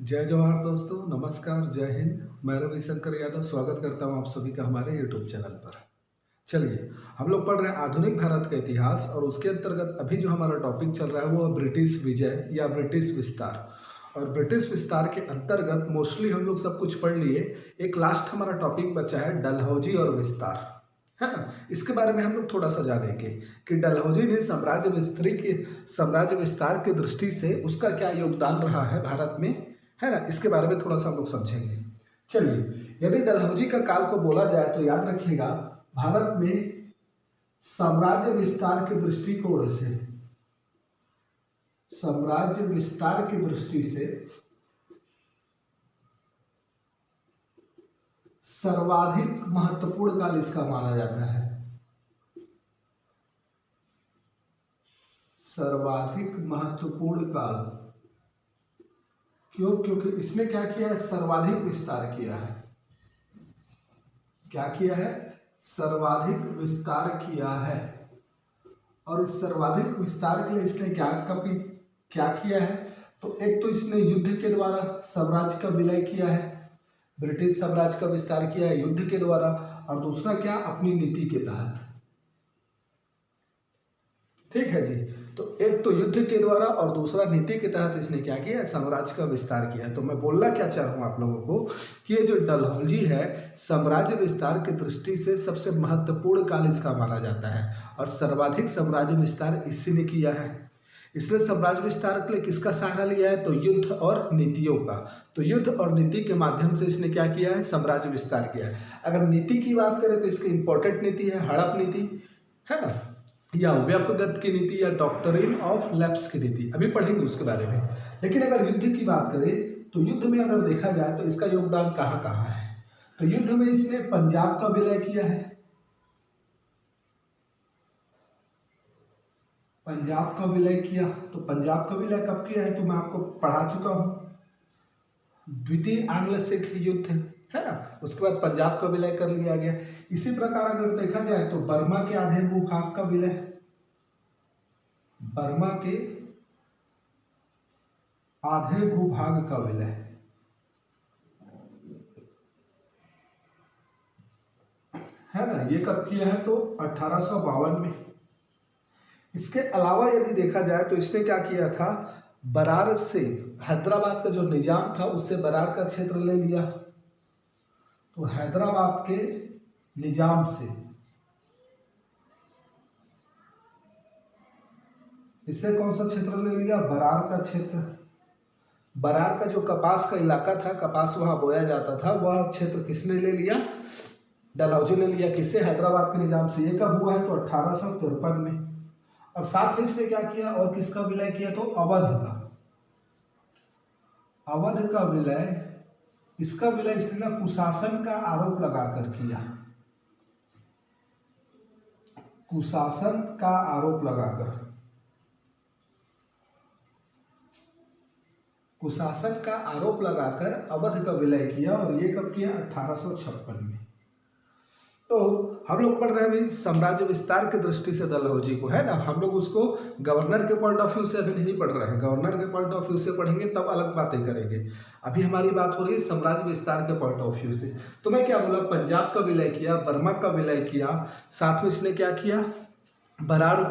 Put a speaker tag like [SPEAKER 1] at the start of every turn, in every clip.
[SPEAKER 1] जय जवाहर दोस्तों, नमस्कार, जय हिंद। मैं रविशंकर यादव स्वागत करता हूं आप सभी का हमारे यूट्यूब चैनल पर। चलिए, हम लोग पढ़ रहे हैं आधुनिक भारत का इतिहास और उसके अंतर्गत अभी जो हमारा टॉपिक चल रहा है वो है ब्रिटिश विजय या ब्रिटिश विस्तार। और ब्रिटिश विस्तार के अंतर्गत मोस्टली हम लोग सब कुछ पढ़ लिए। एक लास्ट हमारा टॉपिक बचा है डलहौजी और विस्तार, है ना। इसके बारे में हम लोग थोड़ा सा जानेंगे कि डलहौजी ने साम्राज्य विस्तार की दृष्टि से उसका क्या योगदान रहा है भारत में, है ना। इसके बारे में थोड़ा सा हम लोग समझेंगे। चलिए, यदि डलहौजी का काल को बोला जाए तो याद रखिएगा, भारत में साम्राज्य विस्तार के दृष्टिकोण से साम्राज्य विस्तार की दृष्टि से सर्वाधिक महत्वपूर्ण काल इसका माना जाता है। सर्वाधिक महत्वपूर्ण काल क्यों? क्योंकि इसने क्या किया है? सर्वाधिक विस्तार किया है। क्या किया है? सर्वाधिक विस्तार किया है। और इस सर्वाधिक विस्तार के लिए इसने क्या किया है? तो एक तो इसने युद्ध के द्वारा साम्राज्य का विलय किया है, ब्रिटिश साम्राज्य का विस्तार किया है युद्ध के द्वारा, और दूसरा क्या? अपनी नीति के तहत। ठीक है जी। तो एक तो युद्ध के द्वारा और दूसरा नीति के तहत इसने क्या किया है? साम्राज्य का विस्तार किया है। तो मैं बोलना क्या चाह रहा हूं आप लोगों को कि ये जो डलहौजी है साम्राज्य विस्तार की दृष्टि से सबसे महत्वपूर्ण काल इसका माना जाता है और सर्वाधिक साम्राज्य विस्तार इसी ने किया है। इसने साम्राज्य विस्तार के लिए किसका सहारा लिया है? तो युद्ध और नीतियों का। तो युद्ध और नीति के माध्यम से इसने क्या किया है? साम्राज्य विस्तार किया है। अगर नीति की बात करें तो इसकी इंपॉर्टेंट नीति है हड़प नीति, है ना, या व्यपगत की नीति, या डॉक्ट्रिन ऑफ लैप्स की नीति। अभी पढ़ेंगे उसके बारे में। लेकिन अगर युद्ध की बात करें तो युद्ध में अगर देखा जाए तो इसका योगदान कहाँ कहाँ है? तो युद्ध में इसने पंजाब का विलय किया है। पंजाब का विलय किया। तो पंजाब का विलय कब किया है तो मैं आपको पढ़ा चुका हूं, द्वितीय आंग्ल सिख युद्ध, है ना। उसके बाद पंजाब का विलय कर लिया गया। इसी प्रकार अगर देखा जाए तो बर्मा के आधे भूभाग का विलय, बर्मा के आधे भूभाग का विलय, है ना, ये कब किया है तो 1852 में। इसके अलावा यदि देखा जाए तो इसने क्या किया था? बरार से, हैदराबाद का जो निजाम था उससे बरार का क्षेत्र ले लिया। तो हैदराबाद के निजाम से इससे कौन सा क्षेत्र ले लिया? बरार का क्षेत्र। बरार का जो कपास का इलाका था, कपास वहां बोया जाता था, वह क्षेत्र किसने ले लिया? डलहौजी ने लिया। किससे? हैदराबाद के निजाम से। ये कब हुआ है तो 1853 में। और साथ में इसने क्या किया और किसका विलय किया? तो अवध का। अवध का विलय, इसका विलय इसने कुशासन का आरोप लगाकर किया। कुशासन का आरोप लगाकर, कुशासन का आरोप लगाकर अवध का विलय किया। और ये कब किया? 1856 में। तो हम लोग पढ़ रहे हैं अभी साम्राज्य विस्तार की दृष्टि से डलहौजी को, है ना। हम लोग उसको गवर्नर के पॉइंट ऑफ व्यू से अभी नहीं पढ़ रहे हैं, गवर्नर के पॉइंट ऑफ व्यू से पढ़ेंगे तब अलग बातें करेंगे। अभी हमारी बात हो रही है साम्राज्य विस्तार के पॉइंट ऑफ व्यू से। तो मैं क्या बोला? पंजाब का विलय किया, बर्मा का विलय किया, साथ में इसने क्या किया? बरार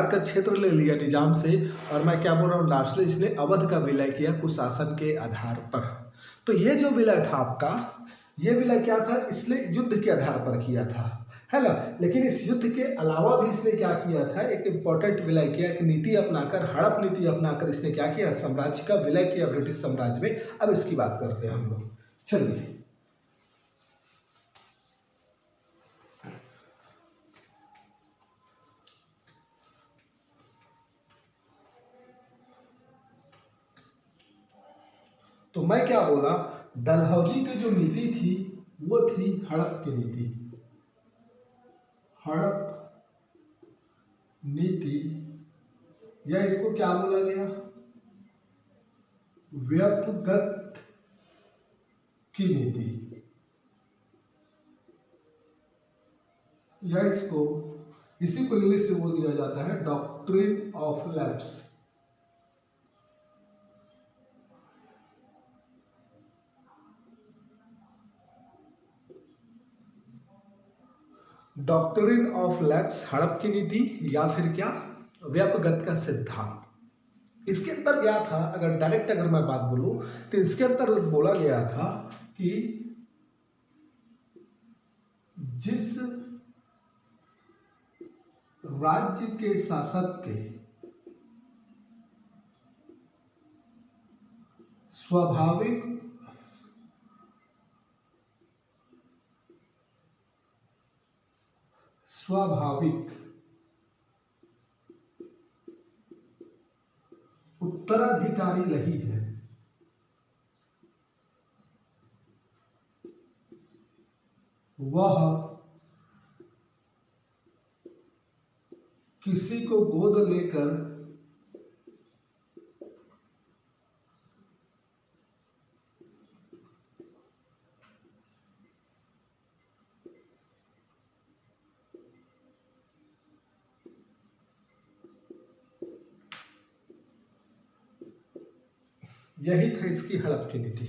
[SPEAKER 1] का क्षेत्र ले लिया निजाम से। और मैं क्या बोल रहा हूँ? लास्टली इसने अवध का विलय किया कुशासन के आधार पर। तो ये जो विलय था आपका, ये विलय क्या था? इसने युद्ध के आधार पर किया था, है ना। लेकिन इस युद्ध के अलावा भी इसने क्या किया था? एक इंपॉर्टेंट विलय किया, एक नीति अपनाकर, हड़प नीति अपनाकर इसने क्या किया? साम्राज्य का विलय किया ब्रिटिश साम्राज्य में। अब इसकी बात करते हैं हम लोग। चलिए, तो मैं क्या बोला? डलहौजी की जो नीति थी वो थी हड़प की नीति। हड़प नीति, या इसको क्या बोला गया? व्यपगत की नीति, या इसको, इसी को इंग्लिश से बोल दिया जाता है doctrine of lapse. Doctrine of lapse, हड़प की नीति, या फिर क्या, व्यपगत का सिद्धांत। इसके अंदर क्या था, अगर डायरेक्ट अगर मैं बात बोलूं तो इसके अंदर बोला गया था कि जिस राज्य के शासक के स्वाभाविक उत्तराधिकारी नहीं है, वह किसी को गोद लेकर यही था इसकी हड़प की नीति।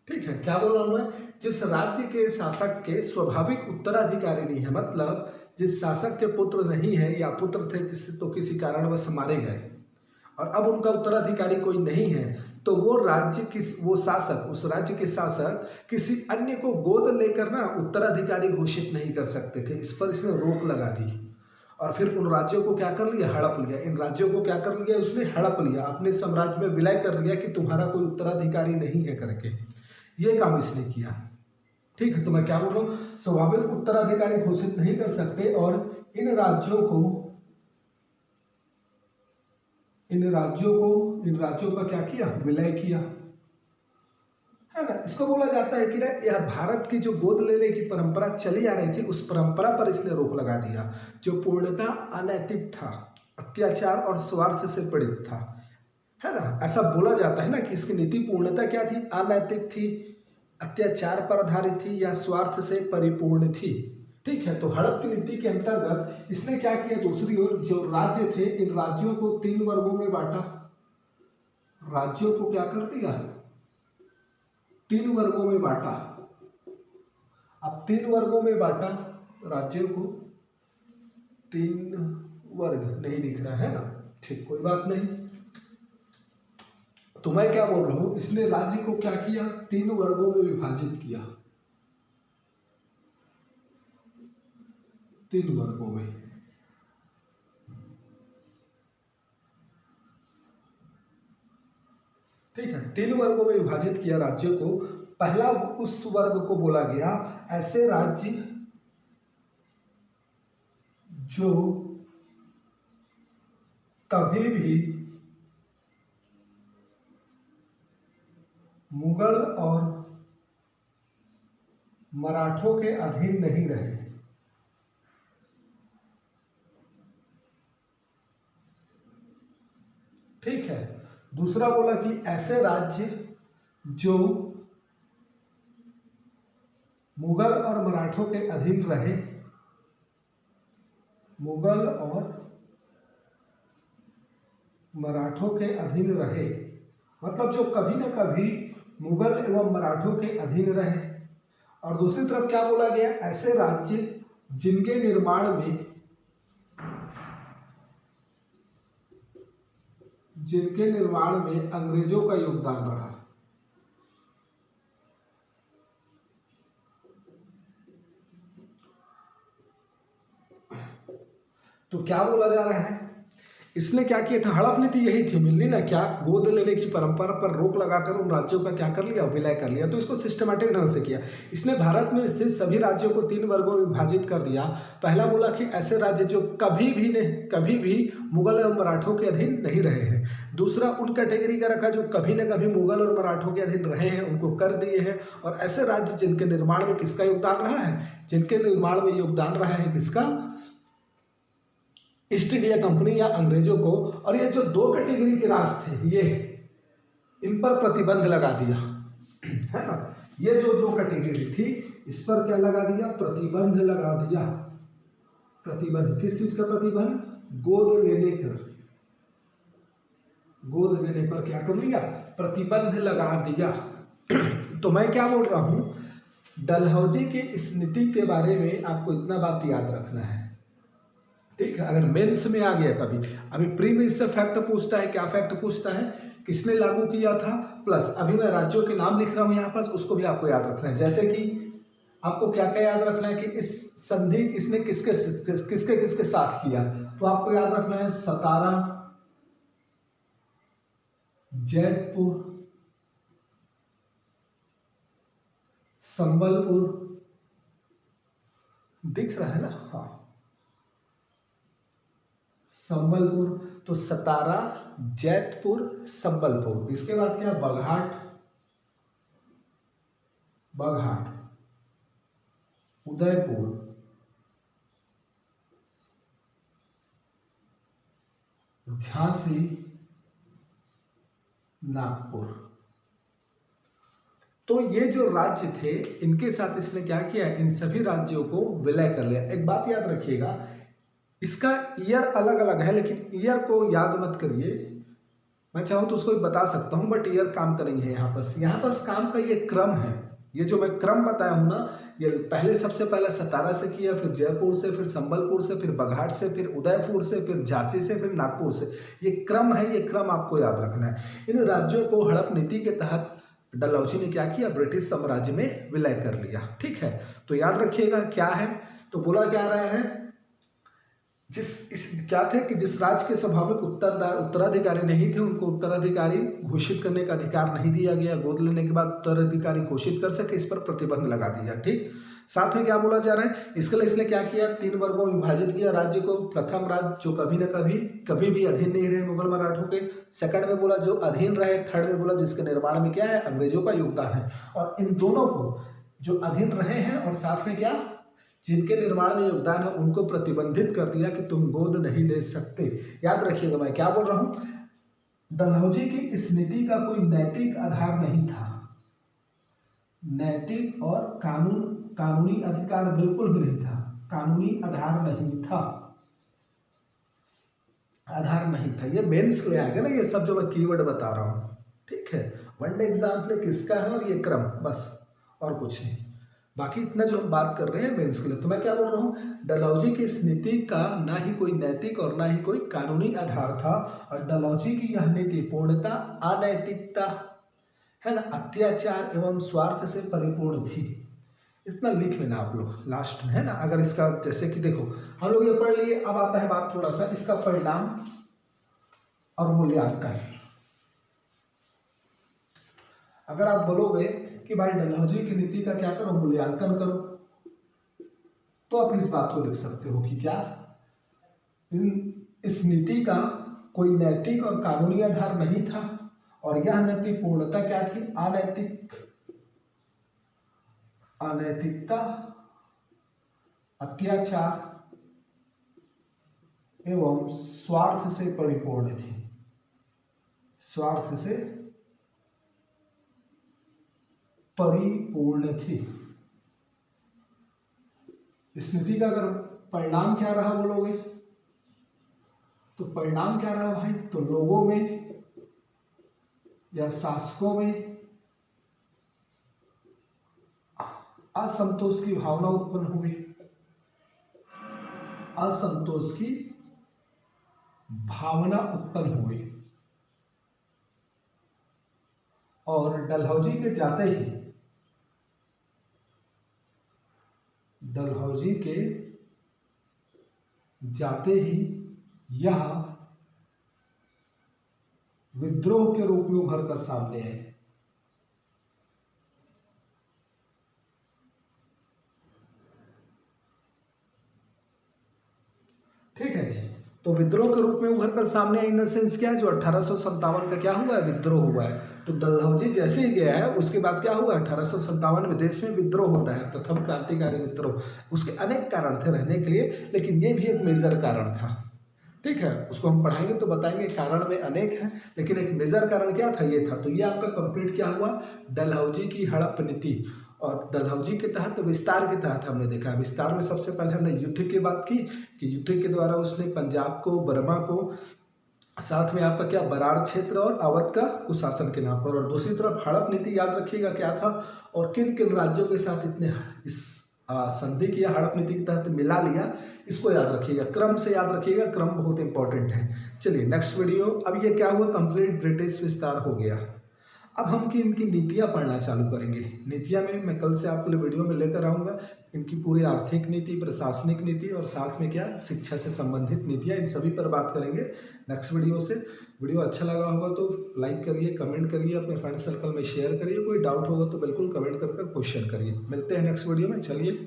[SPEAKER 1] ठीक है, क्या बोला उन्होंने, जिस राज्य के शासक के स्वाभाविक उत्तराधिकारी नहीं है, मतलब जिस शासक के पुत्र नहीं है या पुत्र थे किसी कारणवश मारे गए और अब उनका उत्तराधिकारी कोई नहीं है, तो वो उस राज्य के शासक किसी अन्य को गोद लेकर ना उत्तराधिकारी घोषित नहीं कर सकते थे। इस पर इसने रोक लगा दी और फिर उन राज्यों को क्या कर लिया, हड़प लिया। इन राज्यों को क्या कर लिया, उसने हड़प लिया, अपने साम्राज्य में विलय कर लिया कि तुम्हारा कोई उत्तराधिकारी नहीं है करके, ये काम इसने किया। ठीक है, तो मैं क्या बोल रहा हूँ, स्वाभाविक उत्तराधिकारी घोषित नहीं कर सकते और इन राज्यों का क्या किया, विलय किया, है ना। इसको बोला जाता है कि ना यह भारत की जो गोद लेने की परंपरा चली आ रही थी उस परंपरा पर इसने रोक लगा दिया, जो पूर्णतः अनैतिक था, अत्याचार और स्वार्थ से पीड़ित था, है ना। ऐसा बोला जाता है ना कि इसकी नीति पूर्णतः क्या थी, अनैतिक थी, अत्याचार पर आधारित थी या स्वार्थ से परिपूर्ण थी। ठीक है, तो हड़प की नीति के अंतर्गत इसने क्या किया, दूसरी ओर जो राज्य थे इन राज्यों को 3 वर्गों में बांटा, राज्यों को क्या कर दिया, 3 वर्गों में बांटा। अब 3 वर्गों में बांटा राज्यों को, 3 वर्ग नहीं दिख रहा है ना, ठीक, कोई बात नहीं। तो मैं क्या बोल रहा हूं, इसने राज्य को क्या किया, 3 वर्गों में विभाजित किया, 3 वर्गों में। ठीक है, 3 वर्गों में विभाजित किया राज्यों को। पहला उस वर्ग को बोला गया ऐसे राज्य जो कभी भी मुगल और मराठों के अधीन नहीं रहे। ठीक है, दूसरा बोला कि ऐसे राज्य जो मुगल और मराठों के अधीन रहे, मुगल और मराठों के अधीन रहे, मतलब जो कभी ना कभी मुगल एवं मराठों के अधीन रहे। और दूसरी तरफ क्या बोला गया, ऐसे राज्य जिनके निर्माण में अंग्रेजों का योगदान रहा। तो क्या बोला जा रहा है, इसने क्या किया था, हड़प नीति यही थी, मिलनी ना क्या, गोद लेने की परंपरा पर रोक लगाकर उन राज्यों का क्या कर लिया, विलय कर लिया। तो इसको सिस्टमैटिक ढंग से किया। इसने भारत में स्थित सभी राज्यों को 3 वर्गों में विभाजित कर दिया। पहला बोला कि ऐसे राज्य जो कभी भी मुगल और मराठों के अधीन नहीं रहे हैं। दूसरा उन कैटेगरी का रखा जो कभी न कभी मुगल और मराठों के अधीन रहे हैं, उनको कर दिए हैं। और ऐसे राज्य जिनके निर्माण में किसका योगदान रहा है, जिनके निर्माण में योगदान रहा है किसका, ईस्ट इंडिया कंपनी या अंग्रेजों को। और ये जो 2 कैटेगरी के राज थे, ये इन पर प्रतिबंध लगा दिया, है ना। ये जो 2 कैटेगरी थी इस पर क्या लगा दिया, प्रतिबंध लगा दिया। प्रतिबंध किस चीज का प्रतिबंध, गोद लेने पर क्या कर लिया, प्रतिबंध लगा दिया। तो मैं क्या बोल रहा हूं, डलहौजी की इस नीति के बारे में आपको इतना बात याद रखना है, ठीक है। अगर मेंस में आ गया कभी, अभी प्री में इससे फैक्ट पूछता है, क्या फैक्ट पूछता है, किसने लागू किया था, प्लस अभी मैं राज्यों के नाम लिख रहा हूं यहाँ पर, उसको भी आपको याद रखना है। जैसे कि आपको क्या क्या याद रखना है कि इस संधि इसने किसके किसके किसके साथ किया, तो आपको याद रखना है सतारा, जैतपुर, संबलपुर, दिख रहा है ना, हाँ संबलपुर, तो सतारा, जैतपुर, संबलपुर। इसके बाद क्या, बघाट, बघाट, उदयपुर, झांसी, नागपुर। तो ये जो राज्य थे इनके साथ इसने क्या किया, इन सभी राज्यों को विलय कर लिया। एक बात याद रखिएगा, इसका ईयर अलग अलग है, लेकिन ईयर को याद मत करिए, मैं चाहूँ तो उसको भी बता सकता हूँ, बट ईयर काम का नहीं है यहाँ पर काम का ये क्रम है। ये जो मैं क्रम बताया हूँ ना, ये पहले सबसे पहले सतारा से किया, फिर जयपुर से, फिर संबलपुर से, फिर बघाट से, फिर उदयपुर से, फिर झांसी से, फिर नागपुर से। ये क्रम है, ये क्रम आपको याद रखना है। इन राज्यों को हड़प नीति के तहत डलहौजी ने क्या किया, ब्रिटिश साम्राज्य में विलय कर लिया, ठीक है। तो याद रखिएगा क्या है, तो बोला क्या रहा है, क्या थे कि जिस राज्य के स्वाभाविक उत्तराधिकारी नहीं थे उनको उत्तराधिकारी घोषित करने का अधिकार नहीं दिया गया, गोद लेने के बाद उत्तराधिकारी घोषित कर सके, इस पर प्रतिबंध लगा दिया, ठीक। साथ में क्या बोला जा रहा है, इसके लिए इसने क्या किया, 3 वर्गों में विभाजित किया राज्य को। प्रथम राज्य जो कभी न कभी भी अधीन नहीं रहे मुगल मराठों के, सेकंड में बोला जो अधीन रहे, थर्ड में बोला जिसके निर्माण में क्या है, अंग्रेजों का योगदान है। और इन दोनों को जो अधीन रहे हैं और साथ में क्या, जिनके निर्माण में योगदान है, उनको प्रतिबंधित कर दिया कि तुम गोद नहीं ले सकते। याद रखिएगा मैं क्या बोल रहा हूं, डलहौजी की इस नीति का कोई नैतिक आधार नहीं था, नैतिक और कानूनी अधिकार बिल्कुल भी नहीं था, कानूनी आधार नहीं था, आधार नहीं था। ये मेंस में आएगा ना, ये सब जो मैं कीवर्ड बता रहा हूं, ठीक है। वनडे एग्जाम्पल किसका है और ये क्रम, बस और कुछ नहीं। बाकी इतना जो हम बात कर रहे हैं मेंस के लिए, तो मैं क्या बोल रहा हूँ, डलहौजी की इस नीति का ना ही कोई नैतिक और ना ही कोई कानूनी आधार था। और डलहौजी की यह नीति पूर्णता अनैतिकता है ना, अत्याचार एवं स्वार्थ से परिपूर्ण थी। इतना लिख लेना आप लोग लास्ट में, है ना। अगर इसका जैसे कि देखो हम लोग ये पढ़ लिए, अब आता है बात थोड़ा सा इसका परिणाम और मूल्यांकन। अगर आप बोलोगे कि भाई डलहौजी की नीति का क्या करो, मूल्यांकन करो, तो आप इस बात को लिख सकते हो कि क्या, इस नीति का कोई नैतिक और कानूनी आधार नहीं था, और यह नीति पूर्णता क्या थी, अनैतिकता, अत्याचार एवं स्वार्थ से परिपूर्ण थी, स्वार्थ से परिपूर्ण थी। इस नीति का अगर परिणाम क्या रहा बोलोगे, तो परिणाम क्या रहा भाई, तो लोगों में या शासकों में असंतोष की भावना उत्पन्न हुई, असंतोष की भावना उत्पन्न हुई। और डलहौजी के जाते ही, डलहौजी के जाते ही यह विद्रोह के रूप में उभर कर सामने आए। ठीक है जी, तो विद्रोह के रूप में उभर कर सामने इन द सेंस क्या है, जो 1857 का क्या हुआ है, विद्रोह हुआ है। तो डलहौजी जैसे ही गया है उसके बाद क्या हुआ, 1857 में देश में विद्रोह होता है, प्रथम क्रांतिकारी विद्रोह। उसके अनेक कारण थे रहने के लिए, लेकिन ये भी एक मेजर कारण था, ठीक है। उसको हम पढ़ाएंगे तो बताएंगे, कारण में अनेक हैं, लेकिन एक मेजर कारण क्या था, ये था। तो ये आपका कंप्लीट क्या हुआ, डलहौजी की हड़प नीति। और डलहौजी के तहत विस्तार के तहत हमने देखा, विस्तार में सबसे पहले हमने युद्ध की बात की कि युद्ध के द्वारा उसने पंजाब को, बर्मा को साथ में आपका क्या बरार क्षेत्र और अवध का कुशासन के नाम पर। और दूसरी तरफ हड़प नीति याद रखिएगा क्या था और किन किन राज्यों के साथ इतने इस संधि किया, हड़प नीति के तहत मिला लिया, इसको याद रखिएगा। क्रम से याद रखिएगा, क्रम बहुत इंपॉर्टेंट है। चलिए नेक्स्ट वीडियो। अब ये क्या हुआ, कंप्लीट ब्रिटिश विस्तार हो गया। अब हम इनकी नीतियाँ पढ़ना चालू करेंगे। नीतियाँ में मैं कल से आपके लिए वीडियो में लेकर आऊँगा इनकी पूरी आर्थिक नीति, प्रशासनिक नीति और साथ में क्या शिक्षा से संबंधित नीतियाँ, इन सभी पर बात करेंगे नेक्स्ट वीडियो से। वीडियो अच्छा लगा होगा तो लाइक करिए, कमेंट करिए, अपने फ्रेंड सर्कल में शेयर करिए। कोई डाउट होगा तो बिल्कुल कमेंट कर क्वेश्चन करिए। मिलते हैं नेक्स्ट वीडियो में। चलिए।